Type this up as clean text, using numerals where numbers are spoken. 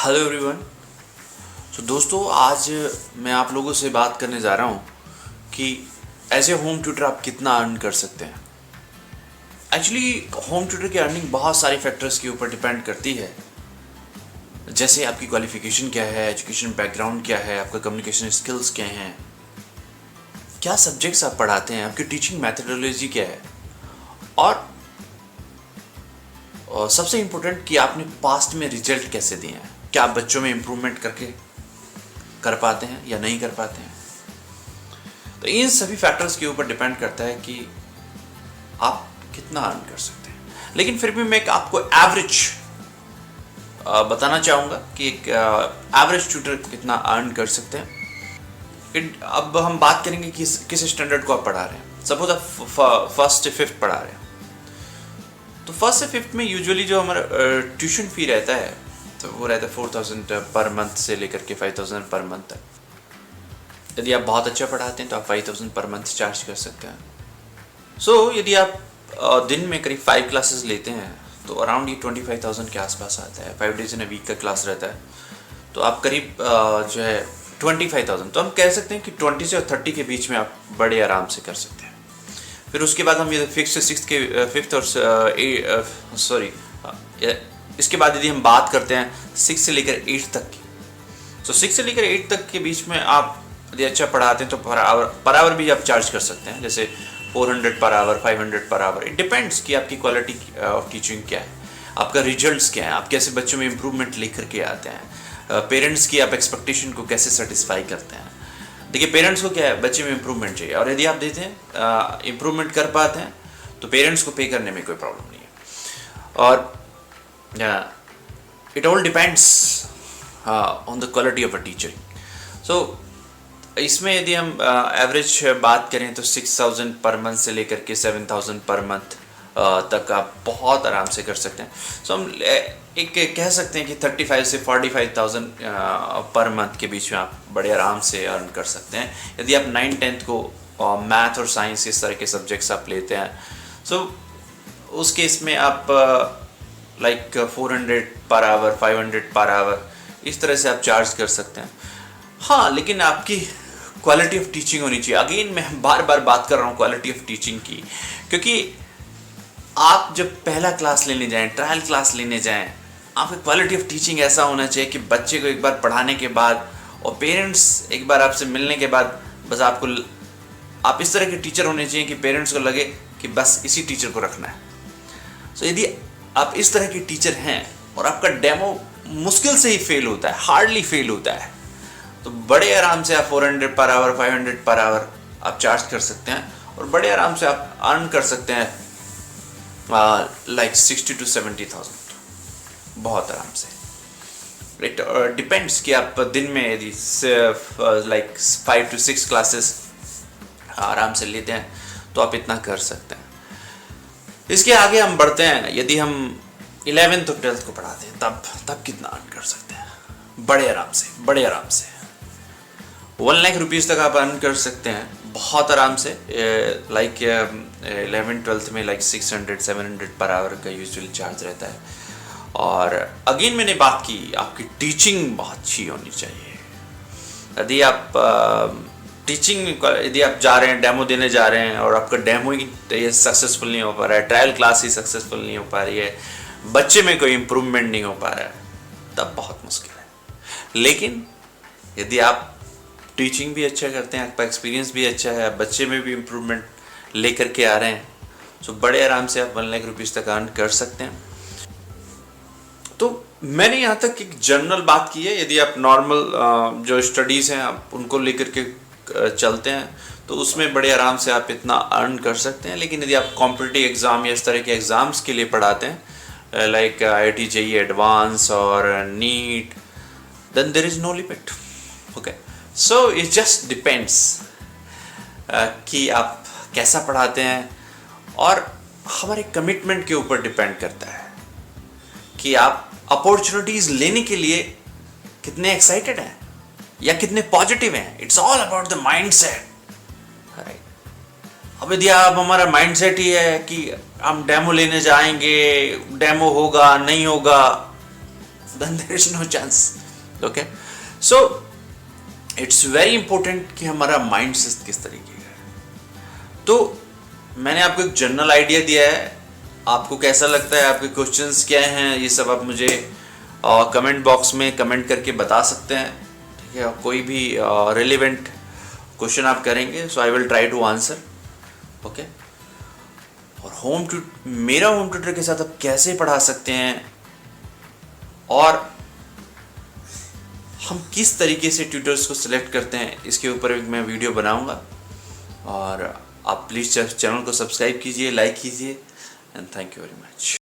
Hello everyone. तो दोस्तों, आज मैं आप लोगों से बात करने जा रहा हूँ कि एज ए होम ट्यूटर आप कितना अर्न कर सकते हैं। एक्चुअली होम ट्यूटर की अर्निंग बहुत सारे फैक्टर्स के ऊपर डिपेंड करती है, जैसे आपकी क्वालिफिकेशन क्या है, एजुकेशन बैकग्राउंड क्या है, आपका कम्युनिकेशन स्किल्स क्या हैं, क्या सब्जेक्ट्स आप पढ़ाते हैं, आपकी टीचिंग मैथडोलॉजी क्या है, और सबसे इम्पोर्टेंट कि आपने पास्ट में रिजल्ट कैसे दिए हैं। क्या आप बच्चों में इम्प्रूवमेंट कर पाते हैं या नहीं कर पाते हैं। तो इन सभी फैक्टर्स के ऊपर डिपेंड करता है कि आप कितना अर्न कर सकते हैं। लेकिन फिर भी मैं आपको एवरेज बताना चाहूँगा कि एक एवरेज ट्यूटर कितना अर्न कर सकते हैं। अब हम बात करेंगे कि किस स्टैंडर्ड को आप पढ़ा रहे हैं। सपोज आप फर्स्ट से फिफ्थ पढ़ा रहे हैं, तो फर्स्ट से फिफ्थ में यूजुअली जो हमारा ट्यूशन फी रहता है तो वो रहता है 4000 पर मंथ से लेकर के 5000 पर मंथ तक। यदि आप बहुत अच्छा पढ़ाते हैं तो आप 5000 पर मंथ चार्ज कर सकते हैं। यदि आप दिन में करीब 5 क्लासेस लेते हैं तो अराउंड ये 25,000 के आसपास आता है। 5 डेज इन अ वीक का क्लास रहता है, तो आप करीब जो है 25,000, तो हम कह सकते हैं कि 20 से 30 के बीच में आप बड़े आराम से कर सकते हैं। फिर उसके बाद हम ये फिफ्थ से सिक्स के फिफ्थ और इसके बाद यदि हम बात करते हैं 6 से लेकर 8 तक की, तो 6 से लेकर 8 तक के बीच में आप यदि अच्छा पढ़ाते हैं तो पर आवर भी आप चार्ज कर सकते हैं, जैसे 400 per hour, 500 per hour. It depends कि आपकी क्वालिटी ऑफ टीचिंग क्या है, आपका रिजल्ट्स क्या है, आप कैसे बच्चों में इम्प्रूवमेंट लेकर के आते हैं, पेरेंट्स की आप एक्सपेक्टेशन को कैसे सेटिस्फाई करते हैं। देखिए, पेरेंट्स को क्या है, बच्चे में इम्प्रूवमेंट चाहिए, और यदि आप देते हैं इम्प्रूवमेंट कर पाते हैं तो पेरेंट्स को पे करने में कोई प्रॉब्लम नहीं है। और it all depends on the quality of a teacher. इसमें यदि हम एवरेज बात करें तो 6000 पर मंथ से लेकर के 7000 पर मंथ तक आप बहुत आराम से कर सकते हैं। हम एक कह सकते हैं कि 35 से 45,000 पर मंथ के बीच में आप बड़े आराम से अर्न कर सकते हैं, यदि आप 9th-10th को मैथ और साइंस इस तरह के सब्जेक्ट्स आप लेते हैं। उस केस में आप like 400 per hour, 500 per hour, इस तरह से आप चार्ज कर सकते हैं। हाँ, लेकिन आपकी क्वालिटी ऑफ टीचिंग होनी चाहिए। अगेन मैं बार बार बात कर रहा हूँ क्वालिटी ऑफ टीचिंग की, क्योंकि आप जब पहला क्लास लेने जाएं, ट्रायल क्लास लेने जाएं, आपकी क्वालिटी ऑफ टीचिंग ऐसा होना चाहिए कि बच्चे को एक बार पढ़ाने के बाद और पेरेंट्स एक बार आपसे मिलने के बाद बस आप इस तरह के टीचर होने चाहिए कि पेरेंट्स को लगे कि बस इसी टीचर को रखना है। यदि आप इस तरह के टीचर हैं और आपका डेमो मुश्किल से ही फेल होता है, हार्डली फेल होता है, तो बड़े आराम से आप 400 पर आवर, 500 पर आवर आप चार्ज कर सकते हैं, और बड़े आराम से आप अर्न कर सकते हैं लाइक 60 to 70,000 बहुत आराम से। इट डिपेंड्स कि आप दिन में यदि लाइक 5 to 6 क्लासेस आराम से लेते हैं तो आप इतना कर सकते हैं। इसके आगे हम बढ़ते हैं, यदि हम 11th और 12th को पढ़ाते हैं तब कितना अर्न कर सकते हैं बड़े आराम से 1 लाख रुपीज़ तक आप अर्न कर सकते हैं बहुत आराम से। लाइक 11th-12th में लाइक 600-700 पर आवर का यूजुअल चार्ज रहता है। और अगेन मैंने बात की, आपकी टीचिंग बहुत अच्छी होनी चाहिए। यदि आप यदि आप जा रहे हैं, डेमो देने जा रहे हैं, और आपका डेमो ही सक्सेसफुल नहीं हो पा रहा है, ट्रायल क्लास ही सक्सेसफुल नहीं हो पा रही है, बच्चे में कोई इम्प्रूवमेंट नहीं हो पा रहा है, तब बहुत मुश्किल है। लेकिन यदि आप टीचिंग भी अच्छा करते हैं, आपका एक्सपीरियंस भी अच्छा है, बच्चे में भी इम्प्रूवमेंट लेकर के आ रहे हैं, तो बड़े आराम से आप 1 लाख रुपीज़ तक अर्न कर सकते हैं। तो मैंने यहाँ तक एक जनरल बात की है। यदि आप नॉर्मल जो स्टडीज़ हैं आप उनको लेकर के चलते हैं तो उसमें बड़े आराम से आप इतना अर्न कर सकते हैं। लेकिन यदि आप कॉम्पिटिटिव एग्ज़ाम या इस तरह के एग्ज़ाम्स के लिए पढ़ाते हैं लाइक IIT JEE एडवांस और NEET, then there is no limit. Okay, so it just depends कि आप कैसा पढ़ाते हैं, और हमारे कमिटमेंट के ऊपर डिपेंड करता है कि आप अपॉर्चुनिटीज़ लेने के लिए कितने एक्साइटेड हैं या कितने पॉजिटिव हैं। It's all about the mindset, right. अब यदि आप हमारा माइंडसेट ही है कि हम डेमो लेने जाएंगे, डेमो होगा नहीं होगा, then there is no chance. Okay, so it's very important कि हमारा माइंड सेट किस तरीके का है. तो मैंने आपको एक जनरल आइडिया दिया है. आपको कैसा लगता है, आपके क्वेश्चंस क्या हैं, ये सब आप मुझे कमेंट बॉक्स में कमेंट करके बता सकते हैं. ठीक है, कोई भी रिलेवेंट क्वेश्चन आप करेंगे so I will try to answer. Okay, और मेरा होम ट्यूटर के साथ आप कैसे पढ़ा सकते हैं और हम किस तरीके से ट्यूटर्स को सिलेक्ट करते हैं, इसके ऊपर एक मैं वीडियो बनाऊंगा. और आप प्लीज़ चैनल को सब्सक्राइब कीजिए, लाइक कीजिए, and thank you very much.